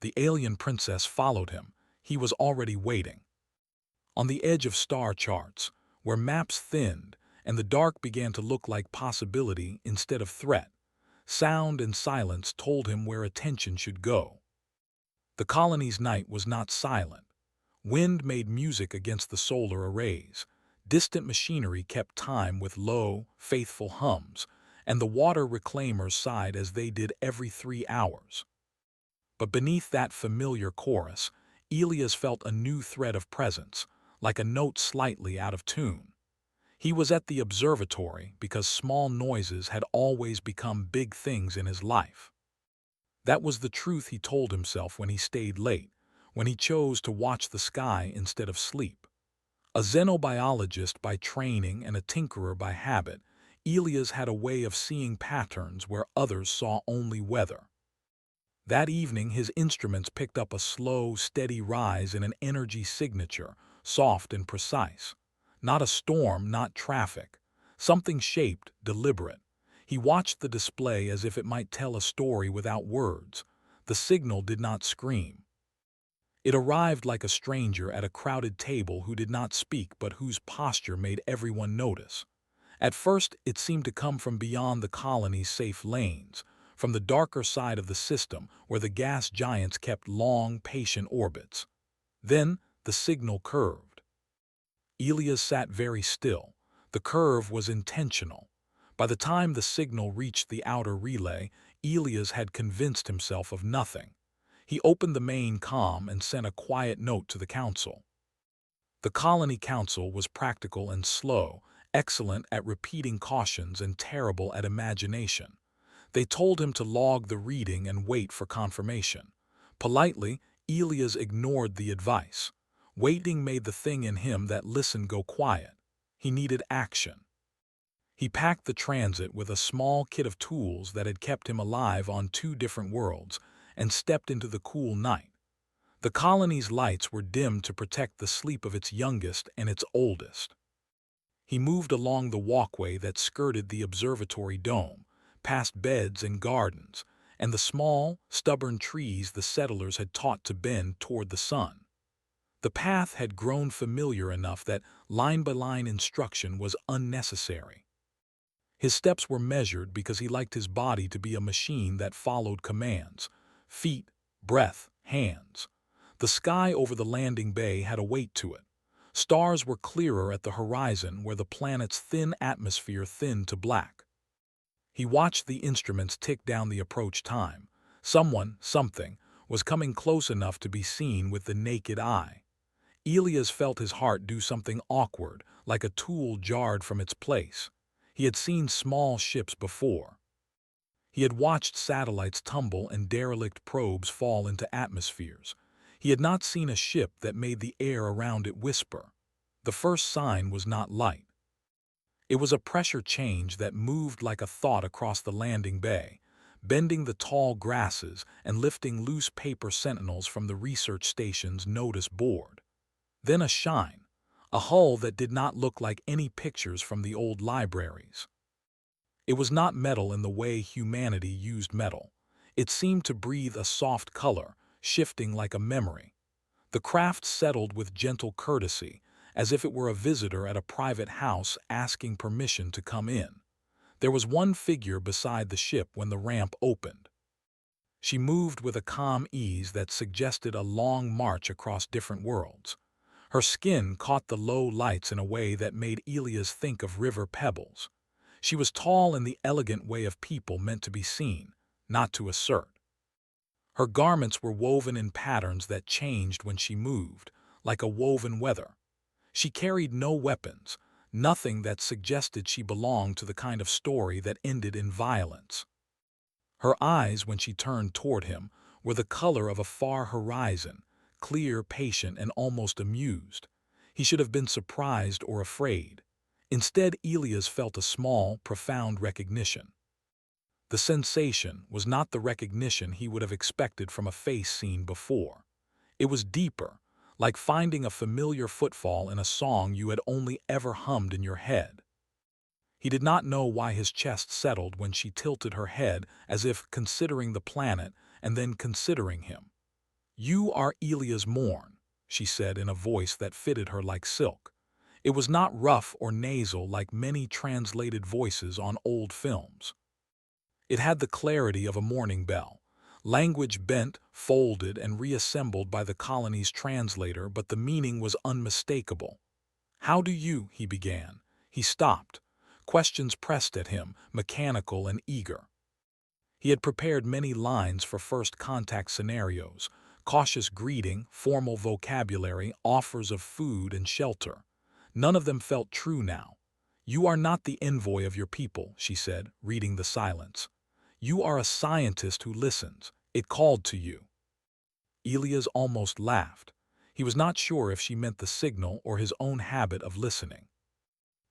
The alien princess followed him. He was already waiting. On the edge of star charts, where maps thinned and the dark began to look like possibility instead of threat, sound and silence told him where attention should go. The colony's night was not silent. Wind made music against the solar arrays. Distant machinery kept time with low, faithful hums, and the water reclaimers sighed as they did every 3 hours. But beneath that familiar chorus, Elias felt a new thread of presence, like a note slightly out of tune. He was at the observatory because small noises had always become big things in his life. That was the truth he told himself when he stayed late, when he chose to watch the sky instead of sleep. A xenobiologist by training and a tinkerer by habit, Elias had a way of seeing patterns where others saw only weather. That evening his instruments picked up a slow, steady rise in an energy signature, soft and precise. Not a storm, not traffic. Something shaped, deliberate. He watched the display as if it might tell a story without words. The signal did not scream. It arrived like a stranger at a crowded table who did not speak but whose posture made everyone notice. At first, it seemed to come from beyond the colony's safe lanes, from the darker side of the system where the gas giants kept long, patient orbits. Then, the signal curved. Elias sat very still. The curve was intentional. By the time the signal reached the outer relay, Elias had convinced himself of nothing. He opened the main comm and sent a quiet note to the council. The colony council was practical and slow, excellent at repeating cautions and terrible at imagination. They told him to log the reading and wait for confirmation. Politely, Elias ignored the advice. Waiting made the thing in him that listened go quiet. He needed action. He packed the transit with a small kit of tools that had kept him alive on 2 different worlds and stepped into the cool night. The colony's lights were dimmed to protect the sleep of its youngest and its oldest. He moved along the walkway that skirted the observatory dome, past beds and gardens, and the small, stubborn trees the settlers had taught to bend toward the sun. The path had grown familiar enough that line-by-line instruction was unnecessary. His steps were measured because he liked his body to be a machine that followed commands: feet, breath, hands. The sky over the landing bay had a weight to it. Stars were clearer at the horizon where the planet's thin atmosphere thinned to black. He watched the instruments tick down the approach time. Someone, something, was coming close enough to be seen with the naked eye. Elias felt his heart do something awkward, like a tool jarred from its place. He had seen small ships before. He had watched satellites tumble and derelict probes fall into atmospheres. He had not seen a ship that made the air around it whisper. The first sign was not light. It was a pressure change that moved like a thought across the landing bay, bending the tall grasses and lifting loose paper sentinels from the research station's notice board. Then a shine, a hull that did not look like any pictures from the old libraries. It was not metal in the way humanity used metal. It seemed to breathe a soft color, shifting like a memory. The craft settled with gentle courtesy, as if it were a visitor at a private house asking permission to come in. There was one figure beside the ship when the ramp opened. She moved with a calm ease that suggested a long march across different worlds. Her skin caught the low lights in a way that made Elias think of river pebbles. She was tall in the elegant way of people meant to be seen, not to assert. Her garments were woven in patterns that changed when she moved, like a woven weather. She carried no weapons, nothing that suggested she belonged to the kind of story that ended in violence. Her eyes, when she turned toward him, were the color of a far horizon, clear, patient, and almost amused. He should have been surprised or afraid. Instead, Elias felt a small, profound recognition. The sensation was not the recognition he would have expected from a face seen before. It was deeper, like finding a familiar footfall in a song you had only ever hummed in your head. He did not know why his chest settled when she tilted her head as if considering the planet and then considering him. "You are Elia's Morn," she said in a voice that fitted her like silk. It was not rough or nasal like many translated voices on old films. It had the clarity of a morning bell, language bent, folded, and reassembled by the colony's translator, but the meaning was unmistakable. "How do you?" he began. He stopped. Questions pressed at him, mechanical and eager. He had prepared many lines for first contact scenarios, cautious greeting, formal vocabulary, offers of food and shelter. None of them felt true now. "You are not the envoy of your people," she said, reading the silence. "You are a scientist who listens. It called to you." Elias almost laughed. He was not sure if she meant the signal or his own habit of listening.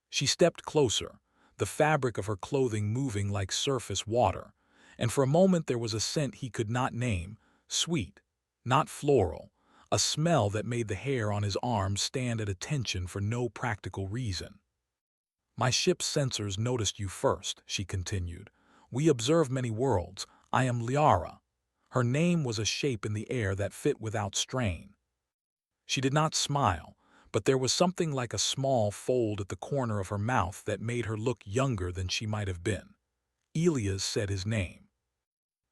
She stepped closer, the fabric of her clothing moving like surface water, and for a moment there was a scent he could not name, sweet, not floral, a smell that made the hair on his arms stand at attention for no practical reason. "My ship's sensors noticed you first," she continued. "We observe many worlds. I am Liara." Her name was a shape in the air that fit without strain. She did not smile, but there was something like a small fold at the corner of her mouth that made her look younger than she might have been. Elias said his name.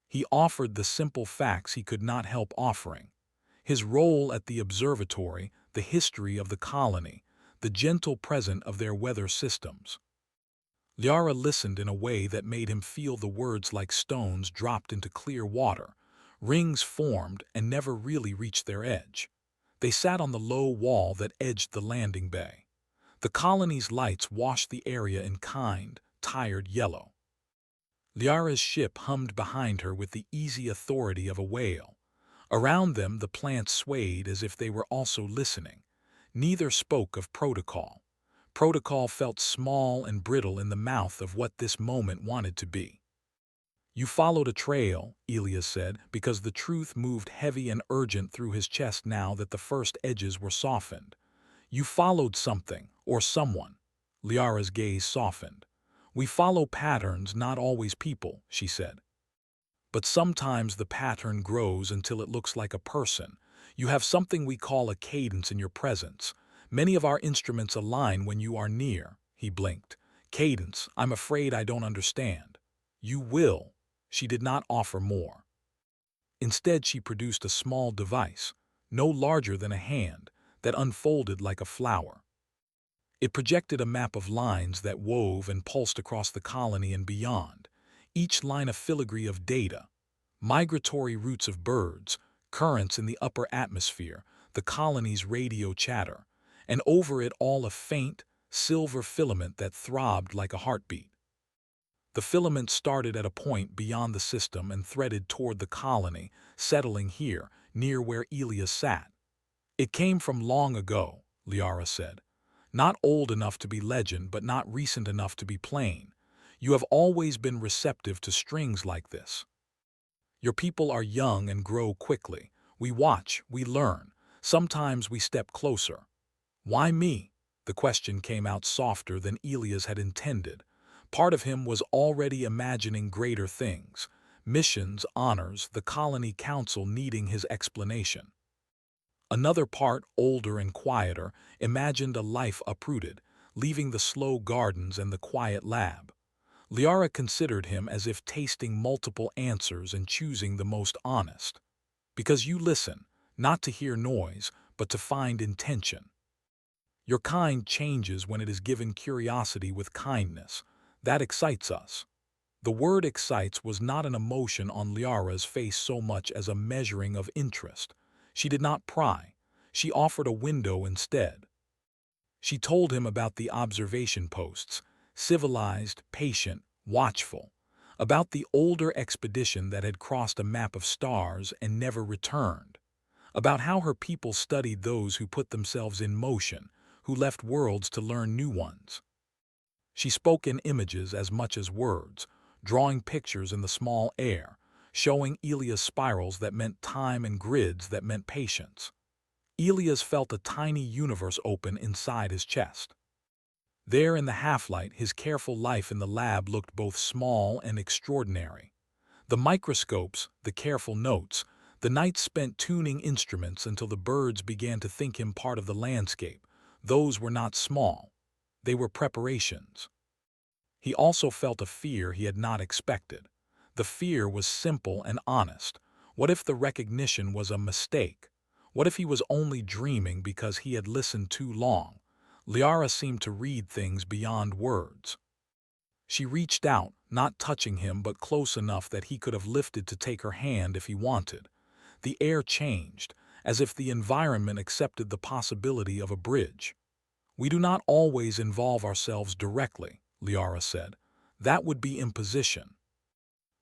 He offered the simple facts he could not help offering. His role at the observatory, the history of the colony, the gentle present of their weather systems. Liara listened in a way that made him feel the words like stones dropped into clear water. Rings formed and never really reached their edge. They sat on the low wall that edged the landing bay. The colony's lights washed the area in kind, tired yellow. Liara's ship hummed behind her with the easy authority of a whale. Around them the plants swayed as if they were also listening. Neither spoke of protocol. Protocol felt small and brittle in the mouth of what this moment wanted to be. "You followed a trail," Elias said, because the truth moved heavy and urgent through his chest now that the first edges were softened. "You followed something, or someone." Liara's gaze softened. "We follow patterns, not always people," she said. "But sometimes the pattern grows until it looks like a person. You have something we call a cadence in your presence. Many of our instruments align when you are near." He blinked. "Cadence, I'm afraid I don't understand." "You will." She did not offer more. Instead, she produced a small device, no larger than a hand, that unfolded like a flower. It projected a map of lines that wove and pulsed across the colony and beyond, each line a filigree of data, migratory routes of birds, currents in the upper atmosphere, the colony's radio chatter, and over it all a faint, silver filament that throbbed like a heartbeat. The filament started at a point beyond the system and threaded toward the colony, settling here, near where Elias sat. "It came from long ago," Liara said. "Not old enough to be legend, but not recent enough to be plain. You have always been receptive to strings like this. Your people are young and grow quickly. We watch, we learn. Sometimes we step closer." "Why me?" The question came out softer than Elias had intended. Part of him was already imagining greater things. Missions, honors, the colony council needing his explanation. Another part, older and quieter, imagined a life uprooted, leaving the slow gardens and the quiet lab. Liara considered him as if tasting multiple answers and choosing the most honest. "Because you listen, not to hear noise, but to find intention. Your kind changes when it is given curiosity with kindness. That excites us." The word excites was not an emotion on Liara's face so much as a measuring of interest. She did not pry. She offered a window instead. She told him about the observation posts, civilized, patient, watchful, about the older expedition that had crossed a map of stars and never returned, about how her people studied those who put themselves in motion, who left worlds to learn new ones. She spoke in images as much as words, drawing pictures in the small air, showing Elias spirals that meant time and grids that meant patience. Elias felt a tiny universe open inside his chest. There in the half-light, his careful life in the lab looked both small and extraordinary. The microscopes, the careful notes, The knight spent tuning instruments until the birds began to think him part of the landscape. Those were not small. They were preparations. He also felt a fear he had not expected. The fear was simple and honest. What if the recognition was a mistake? What if he was only dreaming because he had listened too long? Liara seemed to read things beyond words. She reached out, not touching him but close enough that he could have lifted to take her hand if he wanted. The air changed, as if the environment accepted the possibility of a bridge. "We do not always involve ourselves directly," Liara said. "That would be imposition.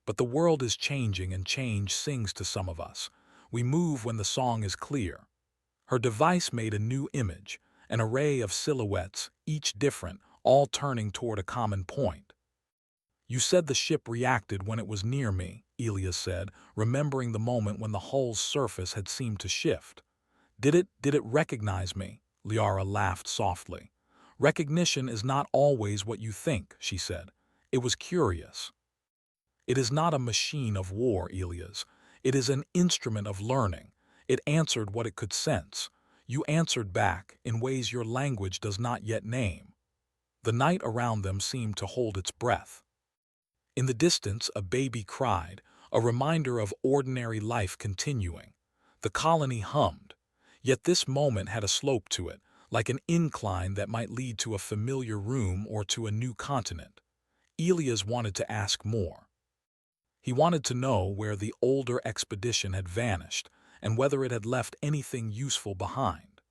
But the world is changing and change sings to some of us. We move when the song is clear." Her device made a new image, an array of silhouettes, each different, all turning toward a common point. "You said the ship reacted when it was near me," Elias said, remembering the moment when the hull's surface had seemed to shift. Did it recognize me?" Liara laughed softly. "Recognition is not always what you think," she said. "It was curious." "It is not a machine of war, Elias. It is an instrument of learning. It answered what it could sense. You answered back in ways your language does not yet name." The night around them seemed to hold its breath. In the distance, a baby cried, a reminder of ordinary life continuing. The colony hummed. Yet this moment had a slope to it, like an incline that might lead to a familiar room or to a new continent. Elias wanted to ask more. He wanted to know where the older expedition had vanished and whether it had left anything useful behind.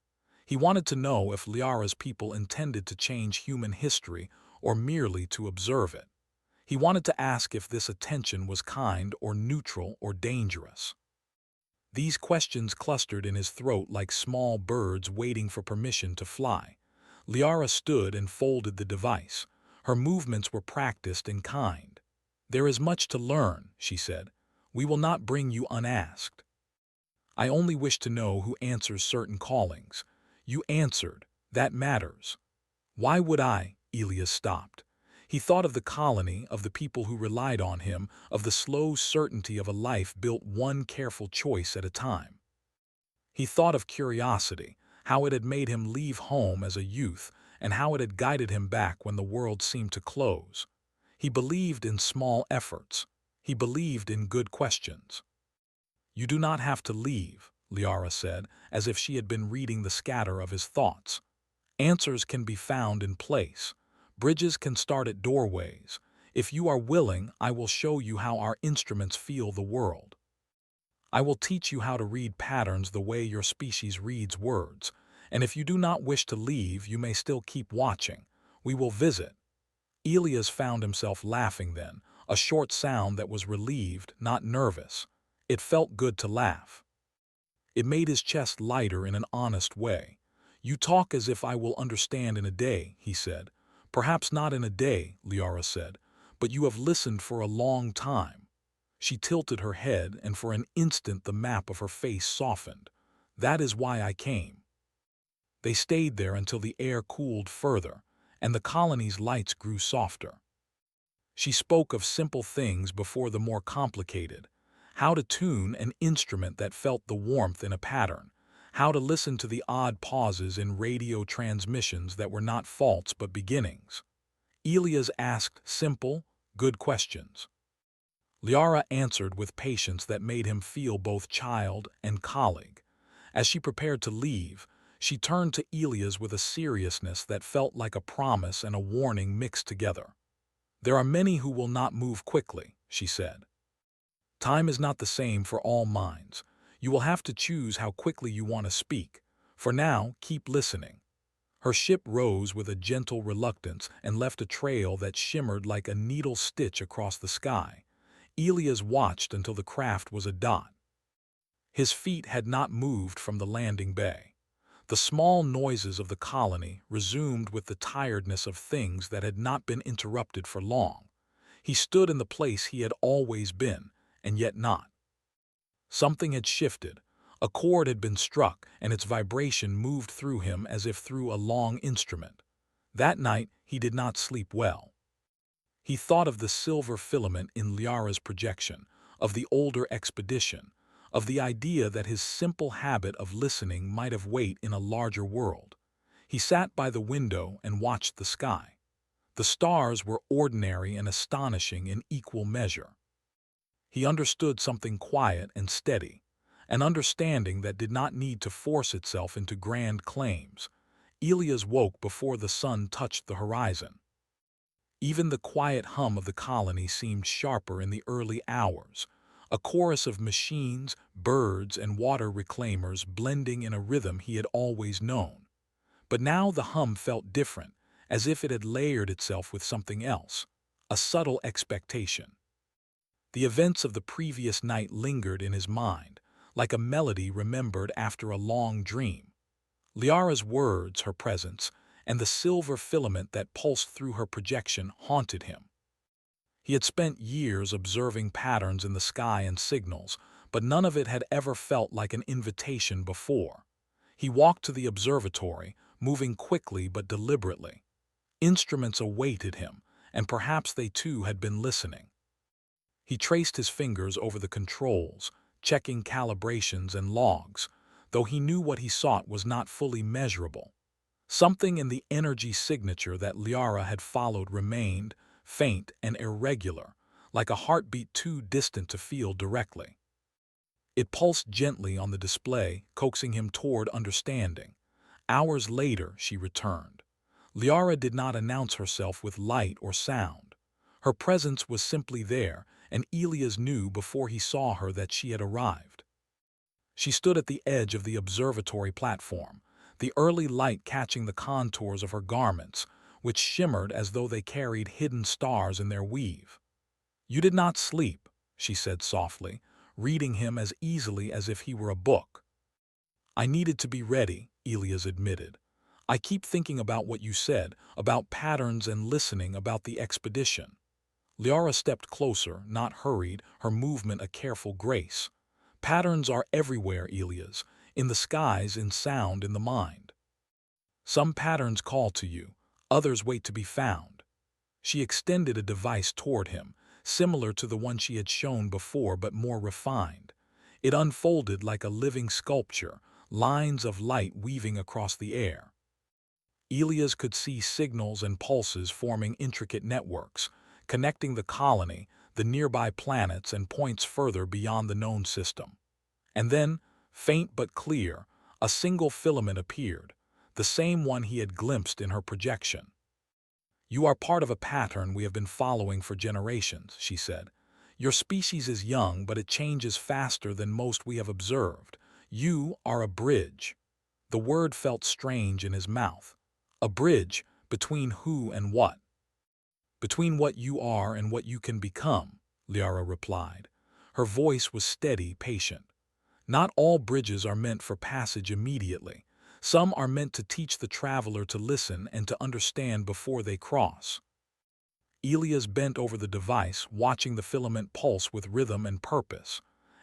He wanted to know if Liara's people intended to change human history or merely to observe it. He wanted to ask if this attention was kind or neutral or dangerous. These questions clustered in his throat like small birds waiting for permission to fly. Liara stood and folded the device. Her movements were practiced and kind. "There is much to learn," she said. "We will not bring you unasked. I only wish to know who answers certain callings. You answered. That matters." "Why would I?" Elias stopped. He thought of the colony, of the people who relied on him, of the slow certainty of a life built one careful choice at a time. He thought of curiosity, how it had made him leave home as a youth, and how it had guided him back when the world seemed to close. He believed in small efforts. He believed in good questions. "You do not have to leave," Liara said, as if she had been reading the scatter of his thoughts. "Answers can be found in place. Bridges can start at doorways. If you are willing, I will show you how our instruments feel the world. I will teach you how to read patterns the way your species reads words. And if you do not wish to leave, you may still keep watching. We will visit." Elias found himself laughing then, a short sound that was relieved, not nervous. It felt good to laugh. It made his chest lighter in an honest way. "You talk as if I will understand in a day," he said. "Perhaps not in a day," Liara said, "but you have listened for a long time." She tilted her head, and for an instant the map of her face softened. "That is why I came." They stayed there until the air cooled further, and the colony's lights grew softer. She spoke of simple things before the more complicated. How to tune an instrument that felt the warmth in a pattern. How to listen to the odd pauses in radio transmissions that were not faults but beginnings. Elias asked simple, good questions. Liara answered with patience that made him feel both child and colleague. As she prepared to leave, she turned to Elias with a seriousness that felt like a promise and a warning mixed together. "There are many who will not move quickly," she said. "Time is not the same for all minds. You will have to choose how quickly you want to speak. For now, keep listening." Her ship rose with a gentle reluctance and left a trail that shimmered like a needle stitch across the sky. Elias watched until the craft was a dot. His feet had not moved from the landing bay. The small noises of the colony resumed with the tiredness of things that had not been interrupted for long. He stood in the place he had always been, and yet not. Something had shifted. A chord had been struck, and its vibration moved through him as if through a long instrument. That night he did not sleep well. He thought of the silver filament in Liara's projection, of the older expedition, of the idea that his simple habit of listening might have weight in a larger world. He sat by the window and watched the sky. The stars were ordinary and astonishing in equal measure. He understood something quiet and steady, an understanding that did not need to force itself into grand claims. Elias woke before the sun touched the horizon. Even the quiet hum of the colony seemed sharper in the early hours, a chorus of machines, birds, and water reclaimers blending in a rhythm he had always known. But now the hum felt different, as if it had layered itself with something else, a subtle expectation. The events of the previous night lingered in his mind, like a melody remembered after a long dream. Liara's words, her presence, and the silver filament that pulsed through her projection haunted him. He had spent years observing patterns in the sky and signals, but none of it had ever felt like an invitation before. He walked to the observatory, moving quickly but deliberately. Instruments awaited him, and perhaps they too had been listening. He traced his fingers over the controls, checking calibrations and logs, though he knew what he sought was not fully measurable. Something in the energy signature that Liara had followed remained, faint and irregular, like a heartbeat too distant to feel directly. It pulsed gently on the display, coaxing him toward understanding. Hours later, she returned. Liara did not announce herself with light or sound. Her presence was simply there, and Elias knew before he saw her that she had arrived. She stood at the edge of the observatory platform, the early light catching the contours of her garments, which shimmered as though they carried hidden stars in their weave. "You did not sleep," she said softly, reading him as easily as if he were a book. "I needed to be ready," Elias admitted. "I keep thinking about what you said, about patterns and listening about the expedition." Liara stepped closer, not hurried, her movement a careful grace. "Patterns are everywhere, Elias, in the skies, in sound, in the mind. Some patterns call to you, others wait to be found." She extended a device toward him, similar to the one she had shown before but more refined. It unfolded like a living sculpture, lines of light weaving across the air. Elias could see signals and pulses forming intricate networks, connecting the colony, the nearby planets, and points further beyond the known system. And then, faint but clear, a single filament appeared, the same one he had glimpsed in her projection. "You are part of a pattern we have been following for generations," she said. "Your species is young, but it changes faster than most we have observed. You are a bridge." The word felt strange in his mouth. "A bridge between who and what?" "Between what you are and what you can become," Liara replied. Her voice was steady, patient. "Not all bridges are meant for passage immediately. Some are meant to teach the traveler to listen and to understand before they cross." Elias bent over the device, watching the filament pulse with rhythm and purpose.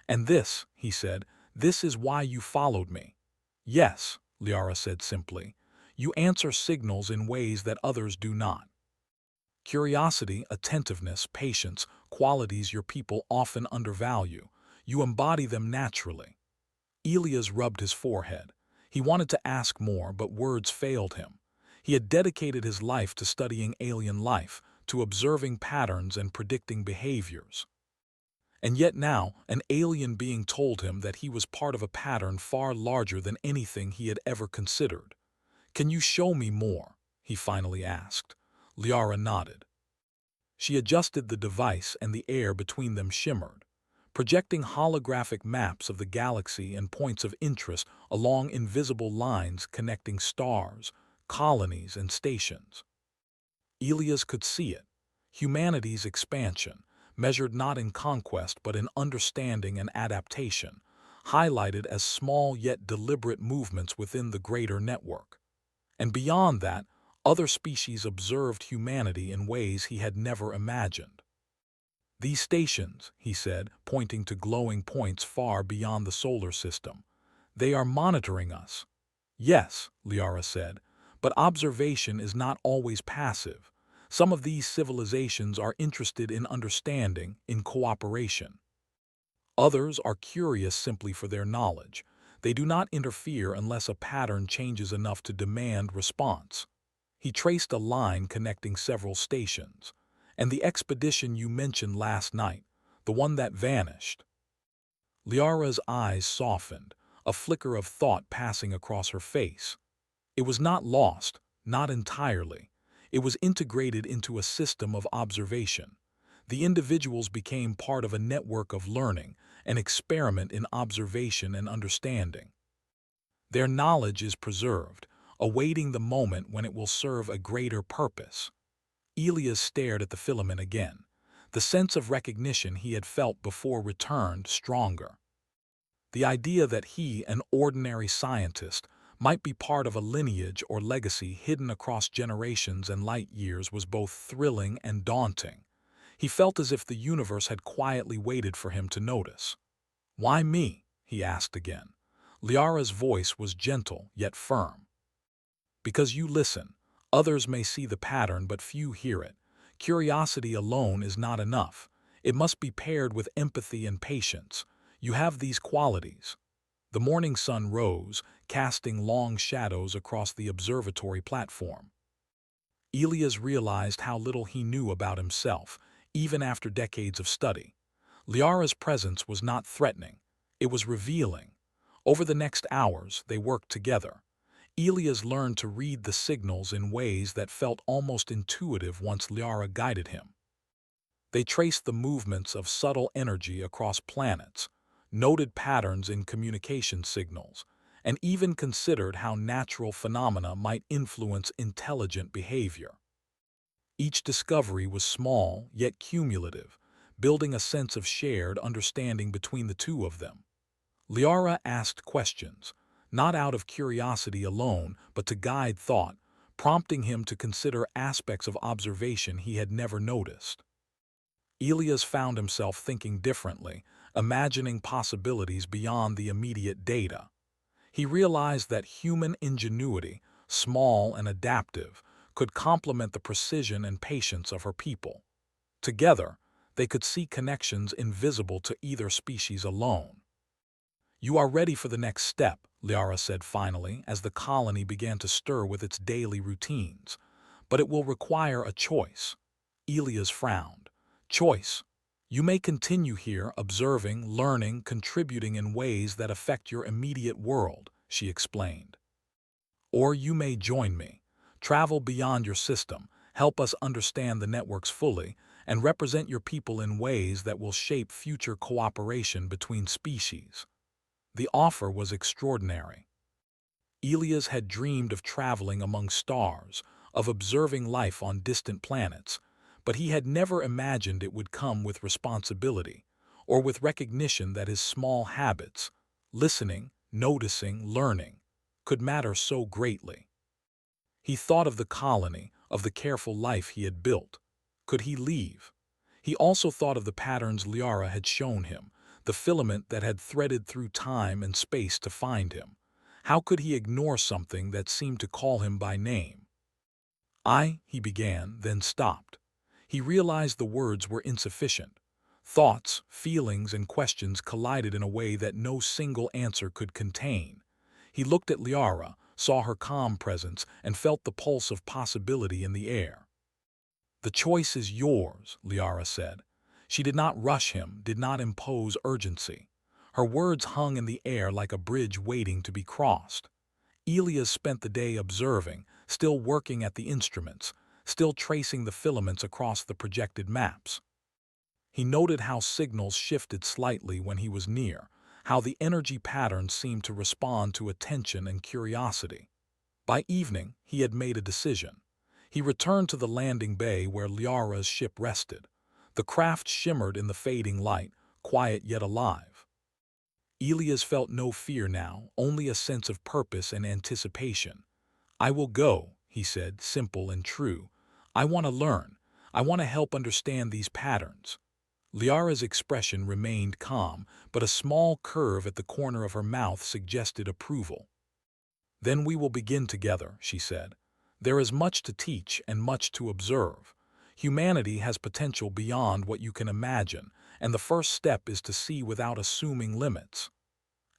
"And this," he said, "this is why you followed me." "Yes," Liara said simply. "You answer signals in ways that others do not. Curiosity, attentiveness, patience, qualities your people often undervalue. You embody them naturally." Elias rubbed his forehead. He wanted to ask more, but words failed him. He had dedicated his life to studying alien life, to observing patterns and predicting behaviors. And yet now, an alien being told him that he was part of a pattern far larger than anything he had ever considered. "Can you show me more?" he finally asked. Liara nodded. She adjusted the device and the air between them shimmered, projecting holographic maps of the galaxy and points of interest along invisible lines connecting stars, colonies, and stations. Elias could see it, humanity's expansion, measured not in conquest but in understanding and adaptation, highlighted as small yet deliberate movements within the greater network. And beyond that, other species observed humanity in ways he had never imagined. "These stations," he said, pointing to glowing points far beyond the solar system, "they are monitoring us." "Yes," Liara said, "but observation is not always passive. Some of these civilizations are interested in understanding, in cooperation. Others are curious simply for their knowledge. They do not interfere unless a pattern changes enough to demand response. He traced a line connecting several stations. And the expedition you mentioned last night, the one that vanished. Liara's eyes softened, a flicker of thought passing across her face. It was not lost, not entirely. It was integrated into a system of observation. The individuals became part of a network of learning, an experiment in observation and understanding. Their knowledge is preserved, awaiting the moment when it will serve a greater purpose. Elias stared at the filament again. The sense of recognition he had felt before returned stronger. The idea that he, an ordinary scientist, might be part of a lineage or legacy hidden across generations and light years was both thrilling and daunting. He felt as if the universe had quietly waited for him to notice. "Why me?" he asked again. Liara's voice was gentle yet firm. "Because you listen. Others may see the pattern, but few hear it. Curiosity alone is not enough. It must be paired with empathy and patience. You have these qualities." The morning sun rose, casting long shadows across the observatory platform. Elias realized how little he knew about himself, even after decades of study. Liara's presence was not threatening. It was revealing. Over the next hours, they worked together. Elias learned to read the signals in ways that felt almost intuitive once Liara guided him. They traced the movements of subtle energy across planets, noted patterns in communication signals, and even considered how natural phenomena might influence intelligent behavior. Each discovery was small yet cumulative, building a sense of shared understanding between the two of them. Liara asked questions, not out of curiosity alone, but to guide thought, prompting him to consider aspects of observation he had never noticed. Elias found himself thinking differently, imagining possibilities beyond the immediate data. He realized that human ingenuity, small and adaptive, could complement the precision and patience of her people. Together, they could see connections invisible to either species alone. "You are ready for the next step," Liara said finally, as the colony began to stir with its daily routines. "But it will require a choice." Elias frowned. "Choice. You may continue here, observing, learning, contributing in ways that affect your immediate world," she explained. "Or you may join me. Travel beyond your system, help us understand the networks fully, and represent your people in ways that will shape future cooperation between species." The offer was extraordinary. Elias had dreamed of traveling among stars, of observing life on distant planets, but he had never imagined it would come with responsibility, or with recognition that his small habits, listening, noticing, learning, could matter so greatly. He thought of the colony, of the careful life he had built. Could he leave? He also thought of the patterns Liara had shown him, the filament that had threaded through time and space to find him. How could he ignore something that seemed to call him by name? He began, then stopped. He realized the words were insufficient. Thoughts, feelings, and questions collided in a way that no single answer could contain. He looked at Liara, saw her calm presence, and felt the pulse of possibility in the air. "The choice is yours," Liara said. She did not rush him, did not impose urgency. Her words hung in the air like a bridge waiting to be crossed. Elias spent the day observing, still working at the instruments, still tracing the filaments across the projected maps. He noted how signals shifted slightly when he was near, how the energy patterns seemed to respond to attention and curiosity. By evening, he had made a decision. He returned to the landing bay where Liara's ship rested. The craft shimmered in the fading light, quiet yet alive. Elias felt no fear now, only a sense of purpose and anticipation. "I will go," he said, simple and true. "I want to learn. I want to help understand these patterns." Liara's expression remained calm, but a small curve at the corner of her mouth suggested approval. "Then we will begin together," she said. "There is much to teach and much to observe. Humanity has potential beyond what you can imagine, and the first step is to see without assuming limits.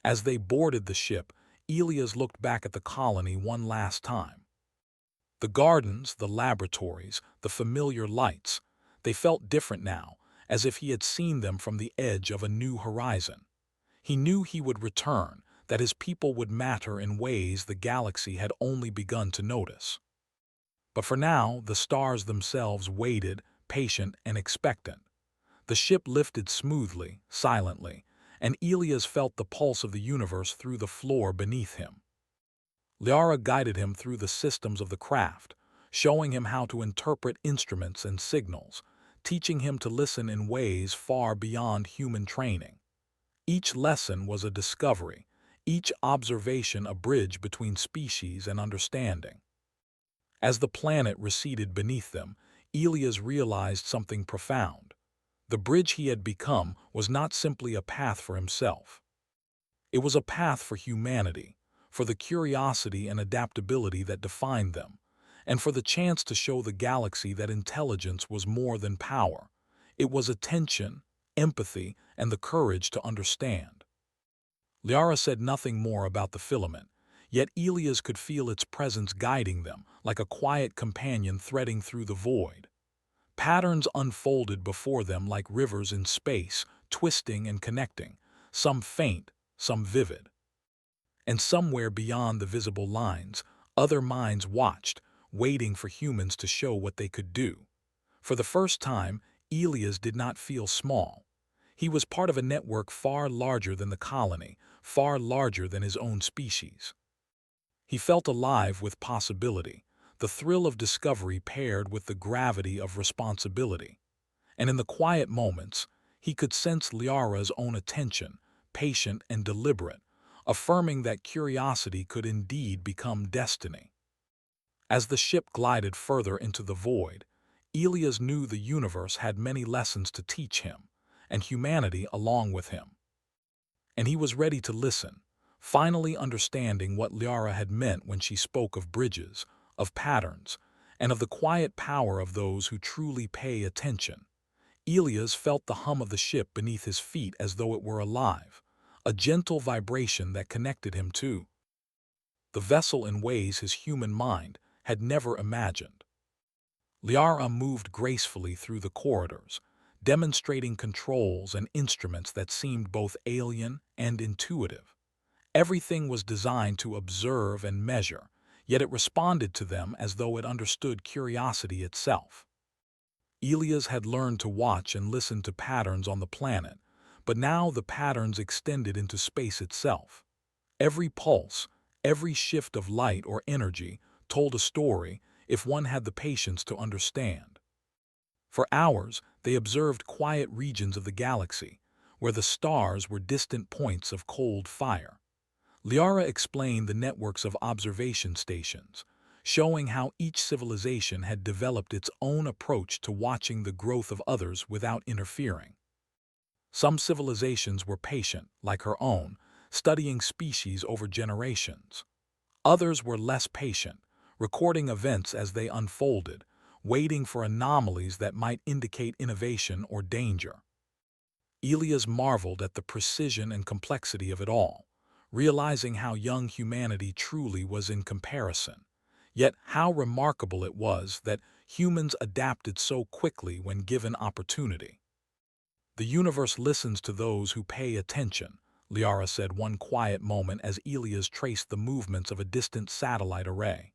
As they boarded the ship, Elias looked back at the colony one last time. The gardens, the laboratories, the familiar lights, they felt different now, as if he had seen them from the edge of a new horizon. He knew he would return, that his people would matter in ways the galaxy had only begun to notice. But for now, the stars themselves waited, patient and expectant. The ship lifted smoothly, silently, and Elias felt the pulse of the universe through the floor beneath him. Liara guided him through the systems of the craft, showing him how to interpret instruments and signals, teaching him to listen in ways far beyond human training. Each lesson was a discovery, each observation a bridge between species and understanding. As the planet receded beneath them, Elias realized something profound. The bridge he had become was not simply a path for himself. It was a path for humanity, for the curiosity and adaptability that defined them, and for the chance to show the galaxy that intelligence was more than power. It was attention, empathy, and the courage to understand. Liara said nothing more about the filament, yet Elias could feel its presence guiding them, like a quiet companion threading through the void. Patterns unfolded before them like rivers in space, twisting and connecting, some faint, some vivid. And somewhere beyond the visible lines, other minds watched, waiting for humans to show what they could do. For the first time, Elias did not feel small. He was part of a network far larger than the colony, far larger than his own species. He felt alive with possibility, the thrill of discovery paired with the gravity of responsibility. And in the quiet moments, he could sense Liara's own attention, patient and deliberate, affirming that curiosity could indeed become destiny. As the ship glided further into the void, Elias knew the universe had many lessons to teach him, and humanity along with him. And he was ready to listen, finally understanding what Liara had meant when she spoke of bridges, of patterns, and of the quiet power of those who truly pay attention. Elias felt the hum of the ship beneath his feet as though it were alive, a gentle vibration that connected him to the vessel in ways his human mind had never imagined. Liara moved gracefully through the corridors, demonstrating controls and instruments that seemed both alien and intuitive. Everything was designed to observe and measure, yet it responded to them as though it understood curiosity itself. Elias had learned to watch and listen to patterns on the planet, but now the patterns extended into space itself. Every pulse, every shift of light or energy told a story if one had the patience to understand. For hours, they observed quiet regions of the galaxy, where the stars were distant points of cold fire. Liara explained the networks of observation stations, showing how each civilization had developed its own approach to watching the growth of others without interfering. Some civilizations were patient, like her own, studying species over generations. Others were less patient, recording events as they unfolded, waiting for anomalies that might indicate innovation or danger. Elias marveled at the precision and complexity of it all, realizing how young humanity truly was in comparison, yet how remarkable it was that humans adapted so quickly when given opportunity. "The universe listens to those who pay attention," Liara said one quiet moment as Elias traced the movements of a distant satellite array.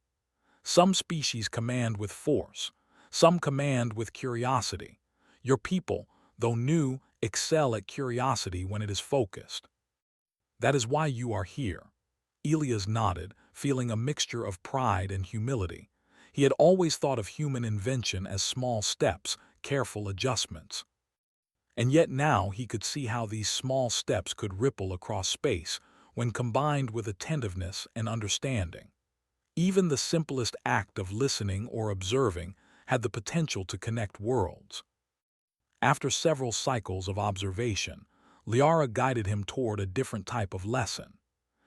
"Some species command with force, some command with curiosity. Your people, though new, excel at curiosity when it is focused. That is why you are here." Elias nodded, feeling a mixture of pride and humility. He had always thought of human invention as small steps, careful adjustments. And yet now he could see how these small steps could ripple across space when combined with attentiveness and understanding. Even the simplest act of listening or observing had the potential to connect worlds. After several cycles of observation, Liara guided him toward a different type of lesson.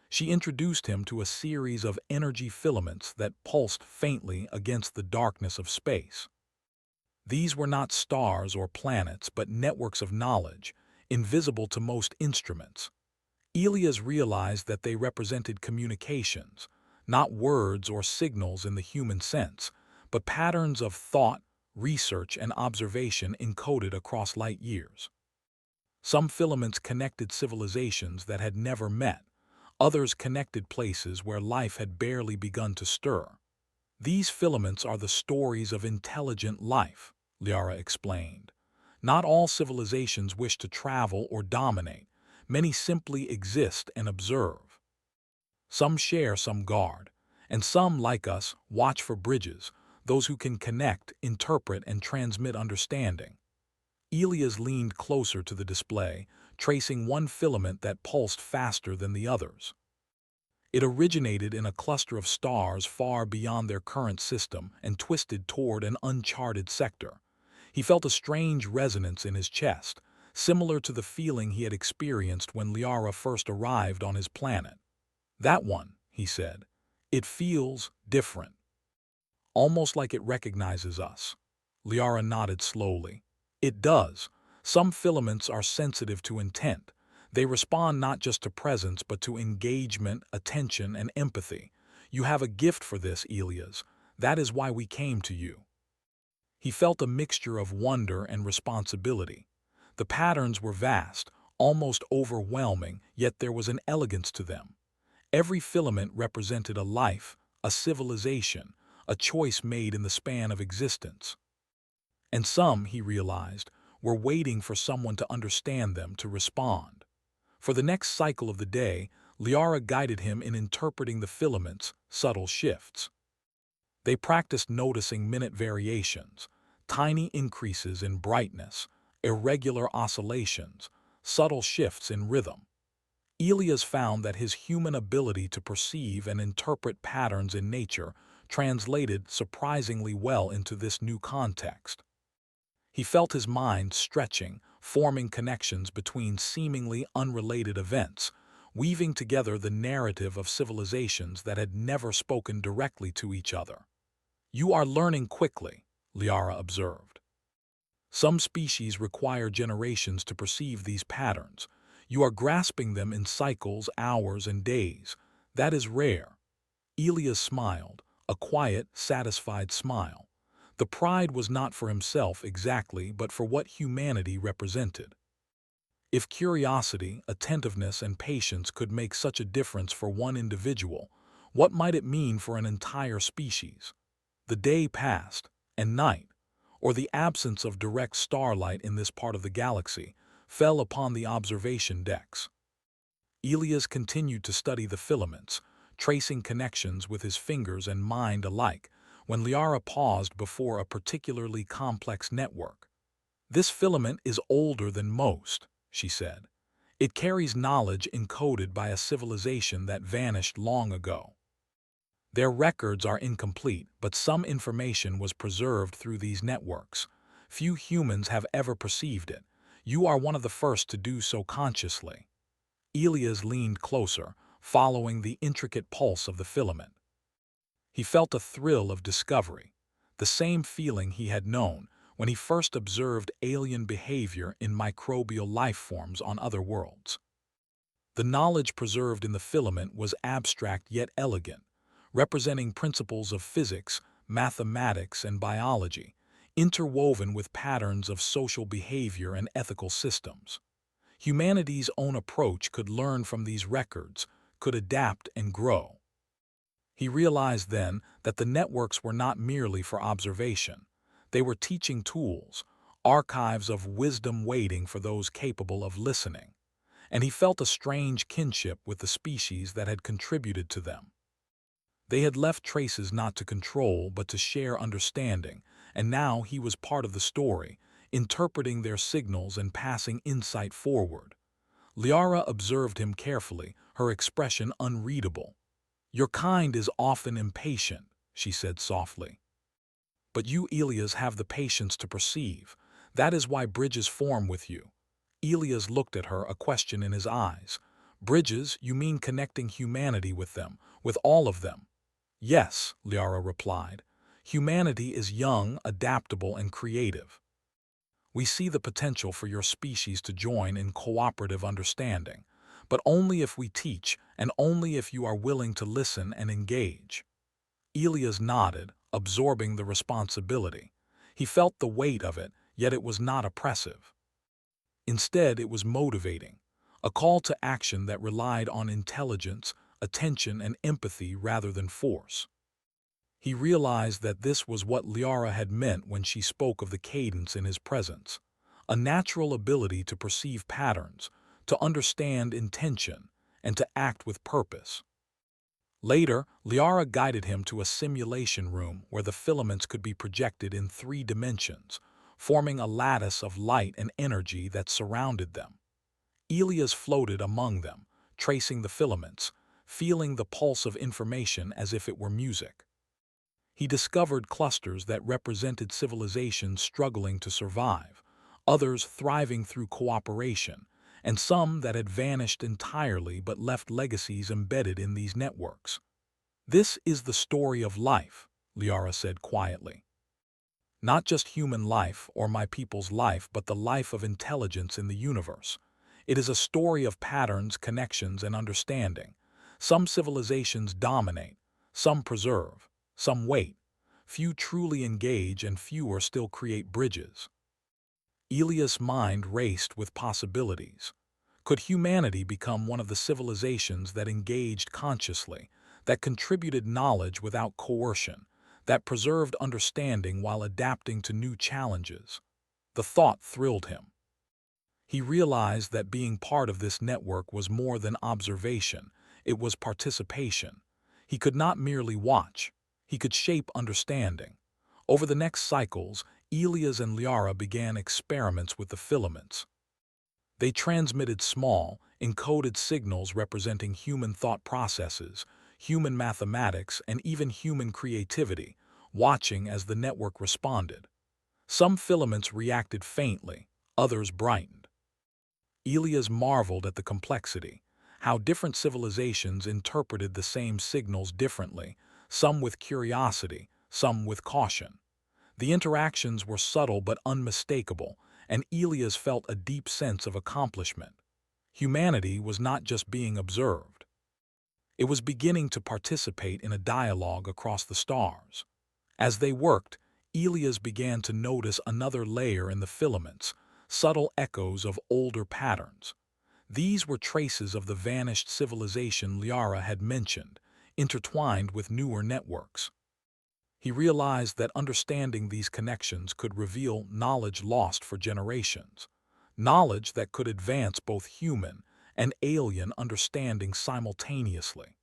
She introduced him to a series of energy filaments that pulsed faintly against the darkness of space. These were not stars or planets, but networks of knowledge, invisible to most instruments. Elias realized that they represented communications, not words or signals in the human sense, but patterns of thought, research, and observation encoded across light years. Some filaments connected civilizations that had never met, others connected places where life had barely begun to stir. These filaments are the stories of intelligent life, Liara explained. Not all civilizations wish to travel or dominate. Many simply exist and observe. Some share, some guard, and some, like us, watch for bridges, those who can connect, interpret, and transmit understanding. Elias leaned closer to the display, tracing one filament that pulsed faster than the others. It originated in a cluster of stars far beyond their current system and twisted toward an uncharted sector. He felt a strange resonance in his chest, similar to the feeling he had experienced when Liara first arrived on his planet. "That one," he said. "It feels different. Almost like it recognizes us." Liara nodded slowly. "It does. Some filaments are sensitive to intent. They respond not just to presence, but to engagement, attention, and empathy. You have a gift for this, Elias. That is why we came to you." He felt a mixture of wonder and responsibility. The patterns were vast, almost overwhelming, yet there was an elegance to them. Every filament represented a life, a civilization, a choice made in the span of existence. And some, he realized, were waiting for someone to understand them, to respond. For the next cycle of the day, Liara guided him in interpreting the filaments' subtle shifts. They practiced noticing minute variations, tiny increases in brightness, irregular oscillations, subtle shifts in rhythm. Elias found that his human ability to perceive and interpret patterns in nature translated surprisingly well into this new context. He felt his mind stretching, forming connections between seemingly unrelated events, weaving together the narrative of civilizations that had never spoken directly to each other. "You are learning quickly," Liara observed. "Some species require generations to perceive these patterns. You are grasping them in cycles, hours, and days. That is rare." Elias smiled, a quiet, satisfied smile. The pride was not for himself exactly, but for what humanity represented. If curiosity, attentiveness, and patience could make such a difference for one individual, what might it mean for an entire species? The day passed, and night, or the absence of direct starlight in this part of the galaxy, fell upon the observation decks. Elias continued to study the filaments, tracing connections with his fingers and mind alike, when Liara paused before a particularly complex network. "This filament is older than most," she said. "It carries knowledge encoded by a civilization that vanished long ago. Their records are incomplete, but some information was preserved through these networks. Few humans have ever perceived it. You are one of the first to do so consciously." Elias leaned closer, following the intricate pulse of the filament. He felt a thrill of discovery, the same feeling he had known when he first observed alien behavior in microbial life forms on other worlds. The knowledge preserved in the filament was abstract yet elegant, representing principles of physics, mathematics, and biology, interwoven with patterns of social behavior and ethical systems. Humanity's own approach could learn from these records, could adapt and grow. He realized then that the networks were not merely for observation. They were teaching tools, archives of wisdom waiting for those capable of listening. And he felt a strange kinship with the species that had contributed to them. They had left traces not to control but to share understanding, and now he was part of the story, interpreting their signals and passing insight forward. Liara observed him carefully, her expression unreadable. "Your kind is often impatient," she said softly. "But you, Elias, have the patience to perceive. That is why bridges form with you." Elias looked at her, a question in his eyes. "Bridges, you mean connecting humanity with them, with all of them?" "Yes," Liara replied. Humanity is young, adaptable, and creative. We see the potential for your species to join in cooperative understanding, but only if we teach and only if you are willing to listen and engage. Elias nodded, absorbing the responsibility. He felt the weight of it, yet it was not oppressive. Instead, it was motivating, a call to action that relied on intelligence, attention, and empathy rather than force. He realized that this was what Liara had meant when she spoke of the cadence in his presence, a natural ability to perceive patterns, to understand intention, and to act with purpose. Later, Liara guided him to a simulation room where the filaments could be projected in 3 dimensions, forming a lattice of light and energy that surrounded them. Elias floated among them, tracing the filaments, feeling the pulse of information as if it were music. He discovered clusters that represented civilizations struggling to survive, others thriving through cooperation, and some that had vanished entirely but left legacies embedded in these networks. "This is the story of life," Liara said quietly. "Not just human life or my people's life, but the life of intelligence in the universe. It is a story of patterns, connections, and understanding. Some civilizations dominate, some preserve, some wait. Few truly engage and fewer still create bridges." Elias' mind raced with possibilities. Could humanity become one of the civilizations that engaged consciously, that contributed knowledge without coercion, that preserved understanding while adapting to new challenges? The thought thrilled him. He realized that being part of this network was more than observation, it was participation. He could not merely watch, he could shape understanding. Over the next cycles, Elias and Liara began experiments with the filaments. They transmitted small, encoded signals representing human thought processes, human mathematics, and even human creativity, watching as the network responded. Some filaments reacted faintly, others brightened. Elias marveled at the complexity, how different civilizations interpreted the same signals differently, some with curiosity, some with caution. The interactions were subtle but unmistakable, and Elias felt a deep sense of accomplishment. Humanity was not just being observed. It was beginning to participate in a dialogue across the stars. As they worked, Elias began to notice another layer in the filaments, subtle echoes of older patterns. These were traces of the vanished civilization Liara had mentioned, intertwined with newer networks. He realized that understanding these connections could reveal knowledge lost for generations, knowledge that could advance both human and alien understanding simultaneously.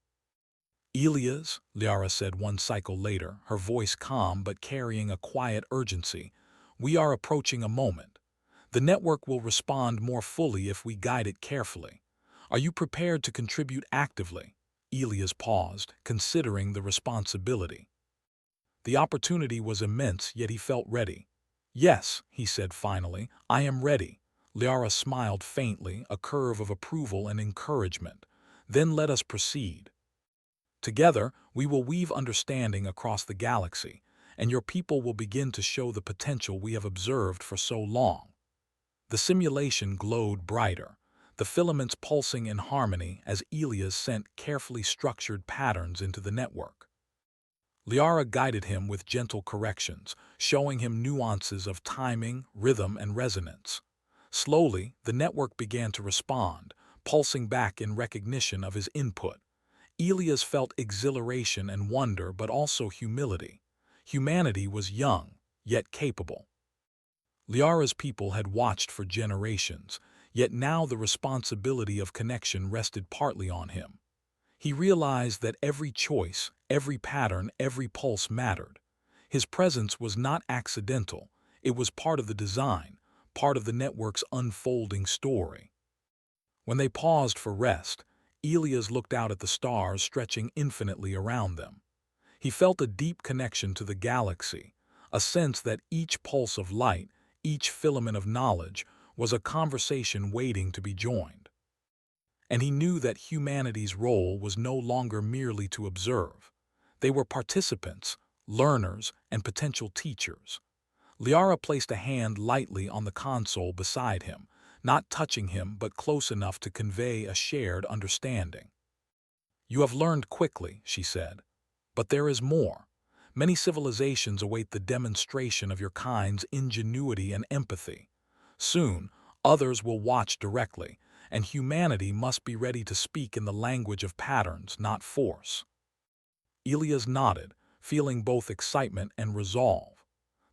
"Elias," Liara said one cycle later, her voice calm but carrying a quiet urgency, "we are approaching a moment. The network will respond more fully if we guide it carefully. Are you prepared to contribute actively?" Elias paused, considering the responsibility. The opportunity was immense, yet he felt ready. "Yes," he said finally, "I am ready." Liara smiled faintly, a curve of approval and encouragement. "Then let us proceed. Together, we will weave understanding across the galaxy, and your people will begin to show the potential we have observed for so long." The simulation glowed brighter, the filaments pulsing in harmony as Elias sent carefully structured patterns into the network. Liara guided him with gentle corrections, showing him nuances of timing, rhythm, and resonance. Slowly, the network began to respond, pulsing back in recognition of his input. Elias felt exhilaration and wonder, but also humility. Humanity was young, yet capable. Liara's people had watched for generations, yet now the responsibility of connection rested partly on him. He realized that every choice, every pattern, every pulse mattered. His presence was not accidental, it was part of the design, part of the network's unfolding story. When they paused for rest, Elias looked out at the stars stretching infinitely around them. He felt a deep connection to the galaxy, a sense that each pulse of light, each filament of knowledge, was a conversation waiting to be joined. And he knew that humanity's role was no longer merely to observe. They were participants, learners, and potential teachers. Liara placed a hand lightly on the console beside him, not touching him but close enough to convey a shared understanding. "You have learned quickly," she said, "but there is more. Many civilizations await the demonstration of your kind's ingenuity and empathy. Soon, others will watch directly, and humanity must be ready to speak in the language of patterns, not force." Elias nodded, feeling both excitement and resolve.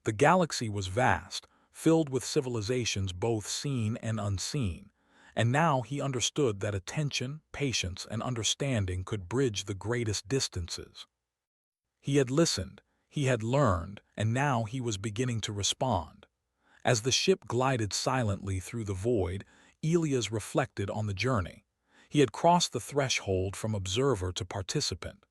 The galaxy was vast, filled with civilizations both seen and unseen, and now he understood that attention, patience, and understanding could bridge the greatest distances. He had listened, he had learned, and now he was beginning to respond. As the ship glided silently through the void, Elias reflected on the journey. He had crossed the threshold from observer to participant.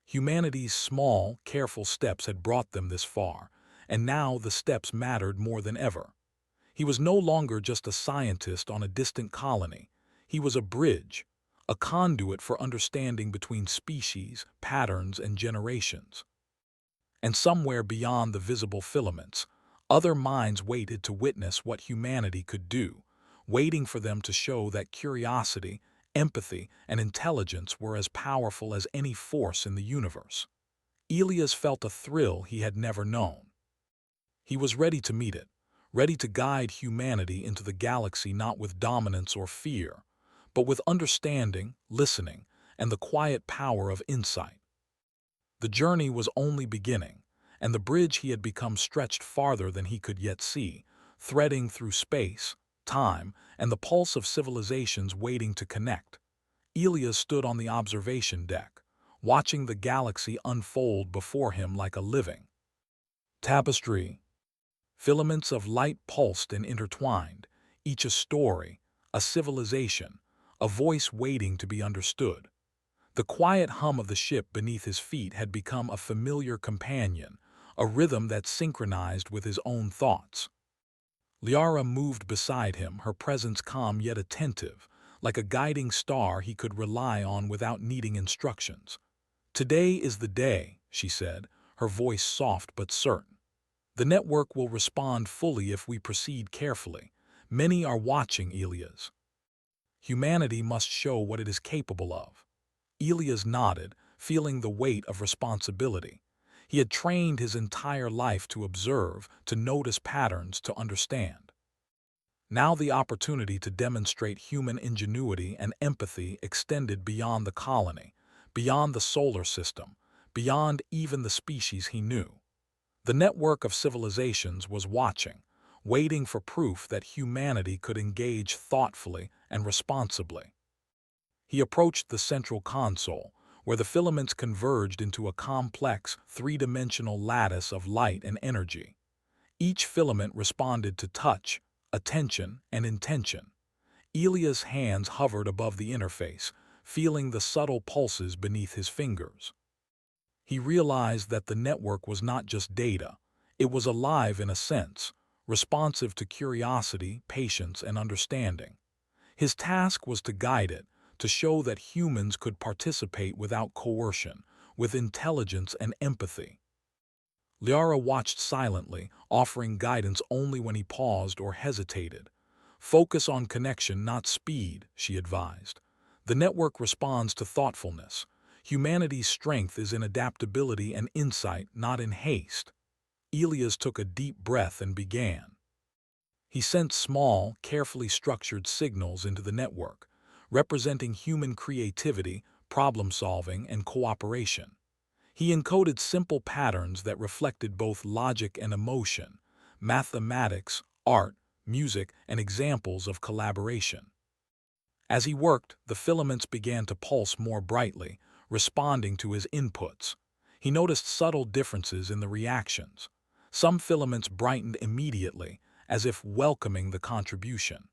Humanity's small, careful steps had brought them this far, and now the steps mattered more than ever. He was no longer just a scientist on a distant colony. He was a bridge, a conduit for understanding between species, patterns, and generations. And somewhere beyond the visible filaments, other minds waited to witness what humanity could do, waiting for them to show that curiosity, empathy, and intelligence were as powerful as any force in the universe. Elias felt a thrill he had never known. He was ready to meet it, ready to guide humanity into the galaxy not with dominance or fear, but with understanding, listening, and the quiet power of insight. The journey was only beginning, and the bridge he had become stretched farther than he could yet see, threading through space, time, and the pulse of civilizations waiting to connect. Elias stood on the observation deck, watching the galaxy unfold before him like a living tapestry. Filaments of light pulsed and intertwined, each a story, a civilization, a voice waiting to be understood. The quiet hum of the ship beneath his feet had become a familiar companion, a rhythm that synchronized with his own thoughts. Liara moved beside him, her presence calm yet attentive, like a guiding star he could rely on without needing instructions. "Today is the day," she said, her voice soft but certain. "The network will respond fully if we proceed carefully. Many are watching, Elias. Humanity must show what it is capable of." Elias nodded, feeling the weight of responsibility. He had trained his entire life to observe, to notice patterns, to understand. Now the opportunity to demonstrate human ingenuity and empathy extended beyond the colony, beyond the solar system, beyond even the species he knew. The network of civilizations was watching, waiting for proof that humanity could engage thoughtfully and responsibly. He approached the central console, where the filaments converged into a complex, three-dimensional lattice of light and energy. Each filament responded to touch, attention, and intention. Elias' hands hovered above the interface, feeling the subtle pulses beneath his fingers. He realized that the network was not just data. It was alive in a sense, responsive to curiosity, patience, and understanding. His task was to guide it, to show that humans could participate without coercion, with intelligence and empathy. Liara watched silently, offering guidance only when he paused or hesitated. "Focus on connection, not speed," she advised. "The network responds to thoughtfulness. Humanity's strength is in adaptability and insight, not in haste." Elias took a deep breath and began. He sent small, carefully structured signals into the network, representing human creativity, problem-solving, and cooperation. He encoded simple patterns that reflected both logic and emotion, mathematics, art, music, and examples of collaboration. As he worked, the filaments began to pulse more brightly, responding to his inputs. He noticed subtle differences in the reactions. Some filaments brightened immediately, as if welcoming the contribution.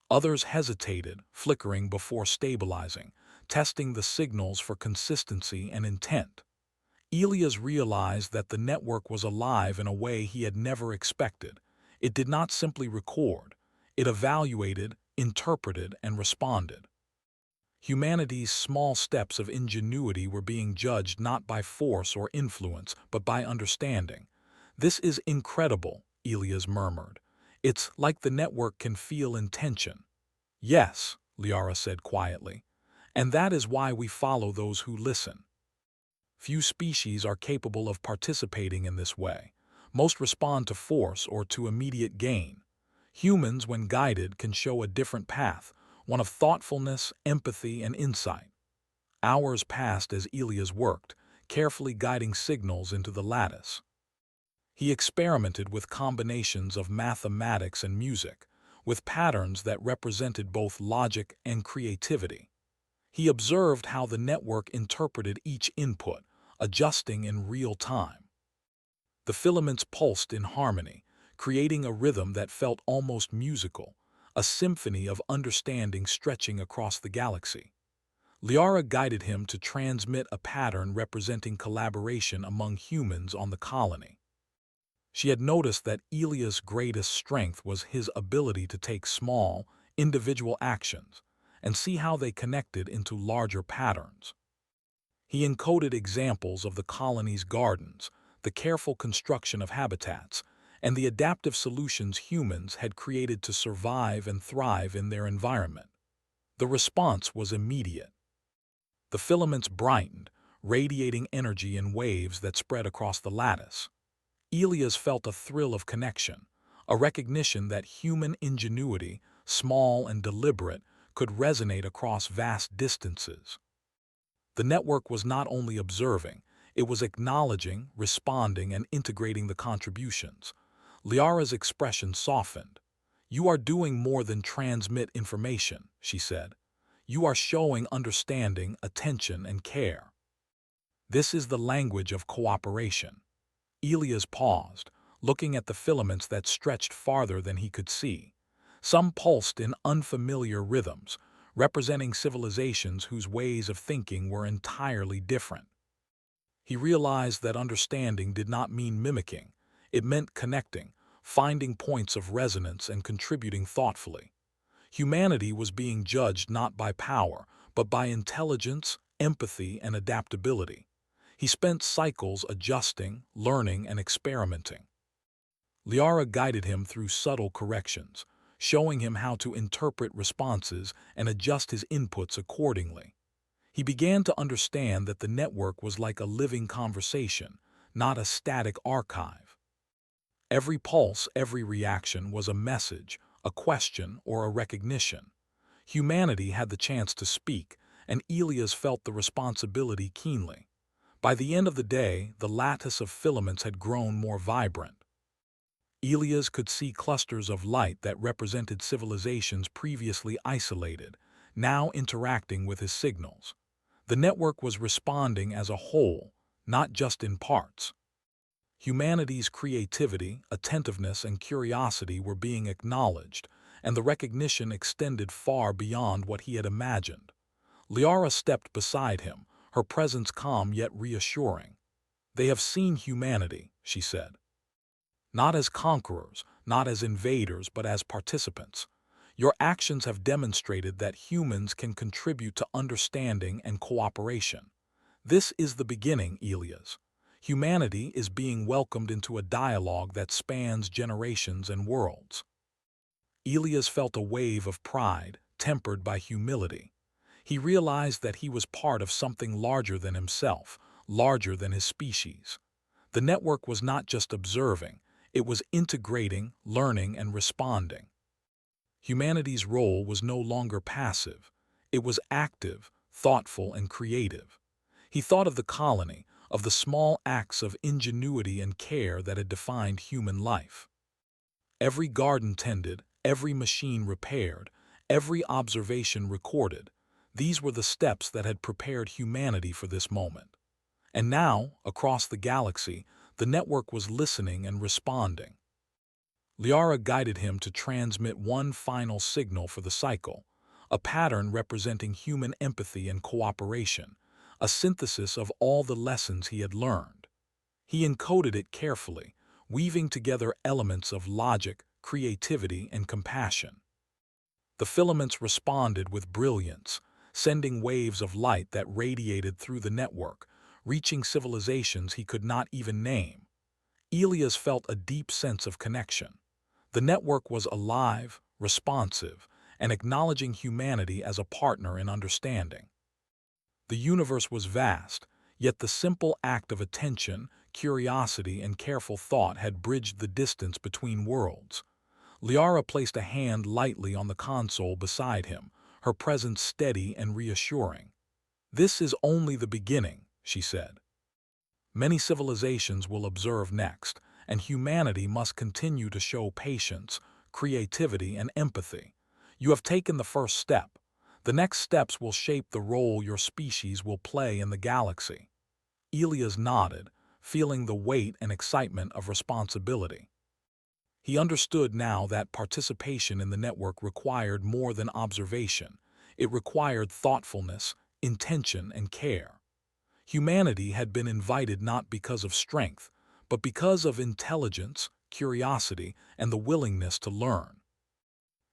Others hesitated, flickering before stabilizing, testing the signals for consistency and intent. Elias realized that the network was alive in a way he had never expected. It did not simply record. It evaluated, interpreted, and responded. Humanity's small steps of ingenuity were being judged not by force or influence, but by understanding. "This is incredible," Elias murmured. "It's like the network can feel intention." "Yes," Liara said quietly, "and that is why we follow those who listen." Few species are capable of participating in this way. Most respond to force or to immediate gain. Humans, when guided, can show a different path, one of thoughtfulness, empathy, and insight. Hours passed as Elias worked, carefully guiding signals into the lattice. He experimented with combinations of mathematics and music, with patterns that represented both logic and creativity. He observed how the network interpreted each input, adjusting in real time. The filaments pulsed in harmony, creating a rhythm that felt almost musical, a symphony of understanding stretching across the galaxy. Liara guided him to transmit a pattern representing collaboration among humans on the colony. She had noticed that Elias' greatest strength was his ability to take small, individual actions and see how they connected into larger patterns. He encoded examples of the colony's gardens, the careful construction of habitats, and the adaptive solutions humans had created to survive and thrive in their environment. The response was immediate. The filaments brightened, radiating energy in waves that spread across the lattice. Elias felt a thrill of connection, a recognition that human ingenuity, small and deliberate, could resonate across vast distances. The network was not only observing, it was acknowledging, responding, and integrating the contributions. Liara's expression softened. "You are doing more than transmit information," she said. "You are showing understanding, attention, and care. This is the language of cooperation." Elias paused, looking at the filaments that stretched farther than he could see. Some pulsed in unfamiliar rhythms, representing civilizations whose ways of thinking were entirely different. He realized that understanding did not mean mimicking. It meant connecting, finding points of resonance and contributing thoughtfully. Humanity was being judged not by power, but by intelligence, empathy, and adaptability. He spent cycles adjusting, learning, and experimenting. Liara guided him through subtle corrections, showing him how to interpret responses and adjust his inputs accordingly. He began to understand that the network was like a living conversation, not a static archive. Every pulse, every reaction was a message, a question, or a recognition. Humanity had the chance to speak, and Elias felt the responsibility keenly. By the end of the day, the lattice of filaments had grown more vibrant. Elias could see clusters of light that represented civilizations previously isolated, now interacting with his signals. The network was responding as a whole, not just in parts. Humanity's creativity, attentiveness, and curiosity were being acknowledged, and the recognition extended far beyond what he had imagined. Liara stepped beside him, her presence calm yet reassuring. "They have seen humanity," she said. "Not as conquerors, not as invaders, but as participants. Your actions have demonstrated that humans can contribute to understanding and cooperation. This is the beginning, Elias. Humanity is being welcomed into a dialogue that spans generations and worlds." Elias felt a wave of pride, tempered by humility. He realized that he was part of something larger than himself, larger than his species. The network was not just observing, it was integrating, learning, and responding. Humanity's role was no longer passive. It was active, thoughtful, and creative. He thought of the colony, of the small acts of ingenuity and care that had defined human life. Every garden tended, every machine repaired, every observation recorded. These were the steps that had prepared humanity for this moment. And now, across the galaxy, the network was listening and responding. Liara guided him to transmit one final signal for the cycle, a pattern representing human empathy and cooperation, a synthesis of all the lessons he had learned. He encoded it carefully, weaving together elements of logic, creativity, and compassion. The filaments responded with brilliance, sending waves of light that radiated through the network, reaching civilizations he could not even name. Elias felt a deep sense of connection. The network was alive, responsive, and acknowledging humanity as a partner in understanding. The universe was vast, yet the simple act of attention, curiosity, and careful thought had bridged the distance between worlds. Liara placed a hand lightly on the console beside him, her presence steady and reassuring. "This is only the beginning," she said. "Many civilizations will observe next, and humanity must continue to show patience, creativity, and empathy. You have taken the first step. The next steps will shape the role your species will play in the galaxy." Elias nodded, feeling the weight and excitement of responsibility. He understood now that participation in the network required more than observation. It required thoughtfulness, intention, and care. Humanity had been invited not because of strength, but because of intelligence, curiosity, and the willingness to learn.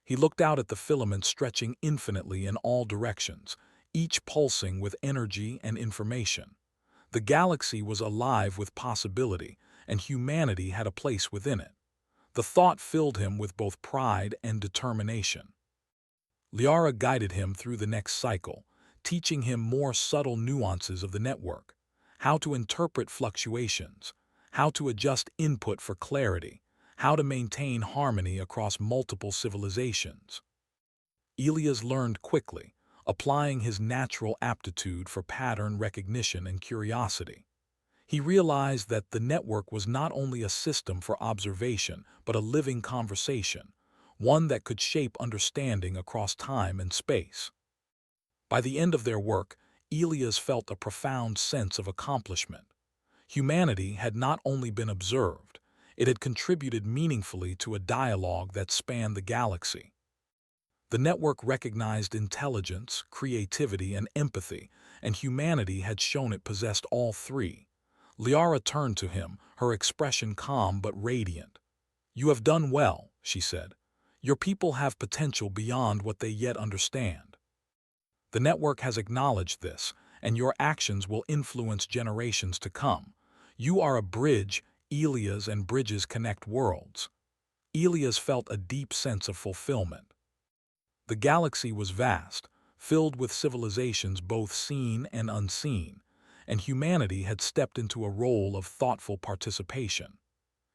He looked out at the filaments stretching infinitely in all directions, each pulsing with energy and information. The galaxy was alive with possibility, and humanity had a place within it. The thought filled him with both pride and determination. Liara guided him through the next cycle, teaching him more subtle nuances of the network, how to interpret fluctuations, how to adjust input for clarity, how to maintain harmony across multiple civilizations. Elias learned quickly, applying his natural aptitude for pattern recognition and curiosity. He realized that the network was not only a system for observation, but a living conversation, one that could shape understanding across time and space. By the end of their work, Elias felt a profound sense of accomplishment. Humanity had not only been observed, it had contributed meaningfully to a dialogue that spanned the galaxy. The network recognized intelligence, creativity, and empathy, and humanity had shown it possessed all three. Liara turned to him, her expression calm but radiant. "You have done well," she said. "Your people have potential beyond what they yet understand. The network has acknowledged this, and your actions will influence generations to come. You are a bridge. Elias and bridges connect worlds." Elias felt a deep sense of fulfillment. The galaxy was vast, filled with civilizations both seen and unseen, and humanity had stepped into a role of thoughtful participation.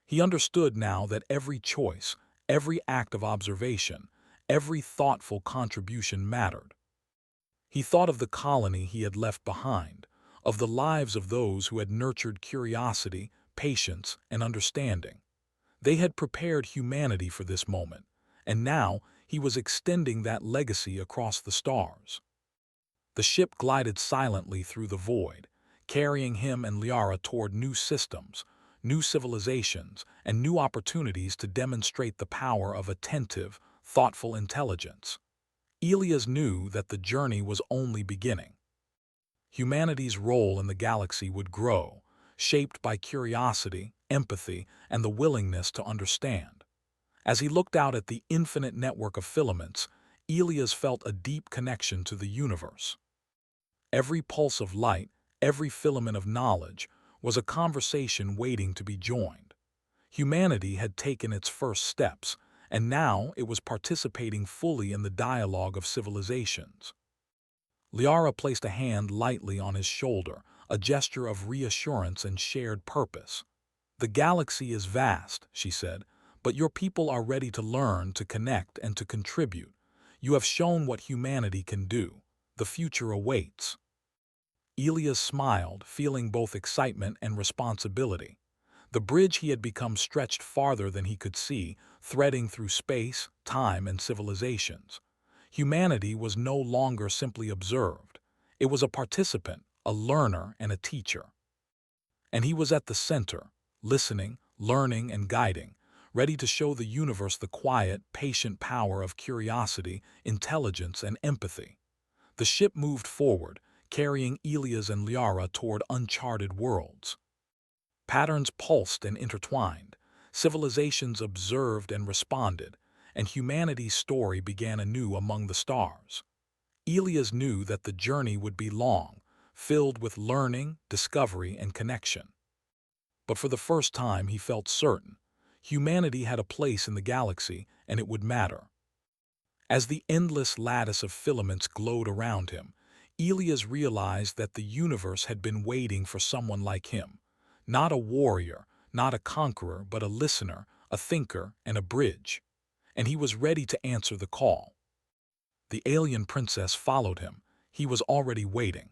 He understood now that every choice, every act of observation, every thoughtful contribution mattered. He thought of the colony he had left behind, of the lives of those who had nurtured curiosity, patience, and understanding. They had prepared humanity for this moment, and now he was extending that legacy across the stars. The ship glided silently through the void, carrying him and Liara toward new systems, new civilizations, and new opportunities to demonstrate the power of attentive, thoughtful intelligence. Elias knew that the journey was only beginning. Humanity's role in the galaxy would grow, shaped by curiosity, empathy, and the willingness to understand. As he looked out at the infinite network of filaments, Elias felt a deep connection to the universe. Every pulse of light, every filament of knowledge, was a conversation waiting to be joined. Humanity had taken its first steps, and now it was participating fully in the dialogue of civilizations. Liara placed a hand lightly on his shoulder, a gesture of reassurance and shared purpose. "The galaxy is vast," she said, "but your people are ready to learn, to connect, and to contribute. You have shown what humanity can do. The future awaits." Elias smiled, feeling both excitement and responsibility. The bridge he had become stretched farther than he could see, threading through space, time, and civilizations. Humanity was no longer simply observed. It was a participant, a learner, and a teacher. And he was at the center, listening, learning, and guiding, ready to show the universe the quiet, patient power of curiosity, intelligence, and empathy. The ship moved forward, carrying Elias and Liara toward uncharted worlds. Patterns pulsed and intertwined, civilizations observed and responded, and humanity's story began anew among the stars. Elias knew that the journey would be long, filled with learning, discovery, and connection. But for the first time he felt certain. Humanity had a place in the galaxy, and it would matter. As the endless lattice of filaments glowed around him, Elias realized that the universe had been waiting for someone like him. Not a warrior, not a conqueror, but a listener, a thinker, and a bridge. And he was ready to answer the call. The alien princess followed him. He was already waiting.